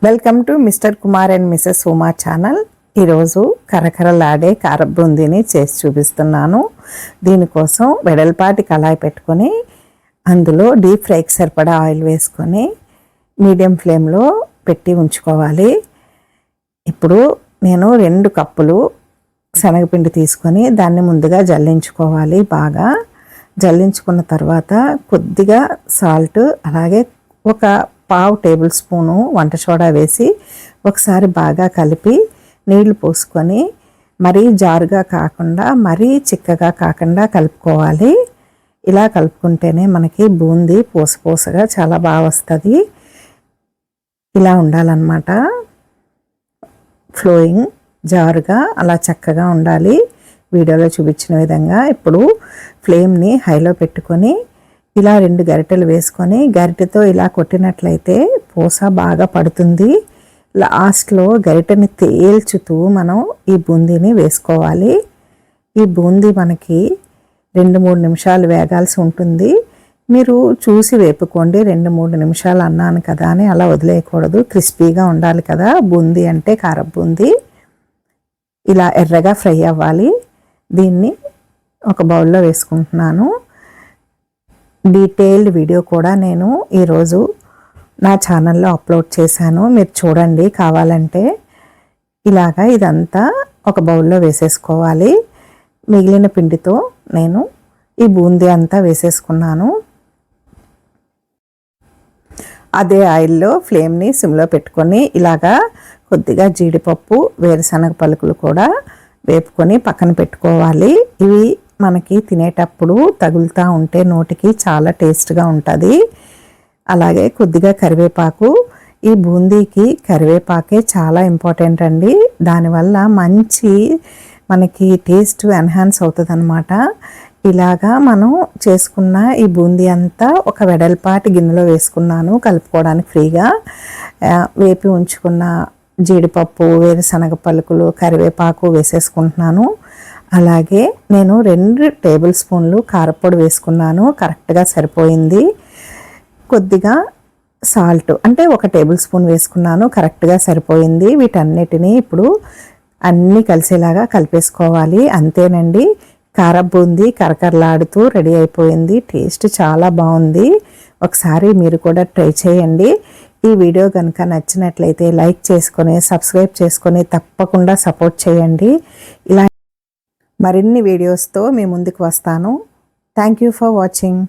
Welcome to mister Kumar and Mrs Uma channel. ఈరోజు కరకరలాడే కారబూందీని చేసి చూపిస్తున్నాను. దీనికోసం వెడల్పాటి కళాయి పెట్టుకొని అందులో డీప్ ఫ్రైకి సరిపడా ఆయిల్ వేసుకొని మీడియం ఫ్లేమ్లో పెట్టి ఉంచుకోవాలి. ఇప్పుడు నేను 2 కప్పులు శనగపిండి తీసుకొని దాన్ని ముందుగా జల్లించుకోవాలి. బాగా జల్లించుకున్న తర్వాత కొద్దిగా సాల్ట్, అలాగే ఒక 1/2 టేబుల్ స్పూను వంట సోడా వేసి ఒకసారి బాగా కలిపి నీళ్లు పోసుకొని మరీ జారుగా కాకుండా మరీ చిక్కగా కాకుండా కలుపుకోవాలి. ఇలా కలుపుకుంటేనే మనకి బూందీ పూసగా చాలా బాగా వస్తుంది. ఇలా ఉండాలన్నమాట. ఫ్లోయింగ్ జారుగా అలా చక్కగా ఉండాలి. వీడియోలో చూపించిన విధంగా ఇప్పుడు ఫ్లేమ్ని హైలో పెట్టుకొని ఇలా 2 గరిటెలు వేసుకొని గరిటెతో ఇలా కొట్టినట్లయితే పూస బాగా పడుతుంది. లాస్ట్లో గరిటెని తేల్చుతూ మనం ఈ బూందీని వేసుకోవాలి. ఈ బూందీ మనకి 2-3 నిమిషాలు వేగాల్సి ఉంటుంది. మీరు చూసి వేపుకోండి. 2-3 నిమిషాలు అన్నాను కదా అని అలా వదిలేయకూడదు. క్రిస్పీగా ఉండాలి కదా బూందీ అంటే, కారం బూందీ. ఇలా ఎర్రగా ఫ్రై అవ్వాలి. దీన్ని ఒక బౌల్లో వేసుకుంటున్నాను. డీటెయిల్డ్ వీడియో కూడా నేను ఈరోజు నా ఛానల్లో అప్లోడ్ చేశాను, మీరు చూడండి కావాలంటే. ఇలాగా ఇదంతా ఒక బౌల్లో వేసేసుకోవాలి. మిగిలిన పిండితో నేను ఈ బూందీ అంతా వేసేసుకున్నాను. అదే ఆయిల్లో ఫ్లేమ్ని సిమ్లో పెట్టుకొని ఇలాగా కొద్దిగా జీడిపప్పు, వేరుశనగ పలుకులు కూడా వేపుకొని పక్కన పెట్టుకోవాలి. ఇవి మనకి తినేటప్పుడు తగులుతూ ఉంటే నోటికి చాలా టేస్ట్గా ఉంటుంది. అలాగే కొద్దిగా కరివేపాకు. ఈ బూందీకి కరివేపాకే చాలా ఇంపార్టెంట్ అండి. దానివల్ల మంచి మనకి టేస్ట్ ఎన్హాన్స్ అవుతుంది అన్నమాట. ఇలాగా మనం చేసుకున్న ఈ బూందీ అంతా ఒక వెడల్పాటి గిన్నెలో వేసుకున్నాను కలుపుకోవడానికి ఫ్రీగా. వేపి ఉంచుకున్న జీడిపప్పు, వేరుశనగ పలుకులు, కరివేపాకు వేసేసుకుంటున్నాను. అలాగే నేను 2 టేబుల్ స్పూన్లు కారపొడి వేసుకున్నాను, కరెక్ట్గా సరిపోయింది. కొద్దిగా సాల్ట్ అంటే 1 టేబుల్ స్పూన్ వేసుకున్నాను, కరెక్ట్గా సరిపోయింది. వీటన్నిటినీ ఇప్పుడు అన్నీ కలిసేలాగా కలిపేసుకోవాలి. అంతేనండి, కారం బూందీ కరకరలాడుతూ రెడీ అయిపోయింది. టేస్ట్ చాలా బాగుంది. ఒకసారి మీరు కూడా ట్రై చేయండి. ఈ వీడియో కనుక నచ్చినట్లయితే లైక్ చేసుకొని సబ్స్క్రైబ్ చేసుకొని తప్పకుండా సపోర్ట్ చేయండి. ఇలా మరిన్ని వీడియోస్తో మీ ముందుకు వస్తాను. Thank you for watching.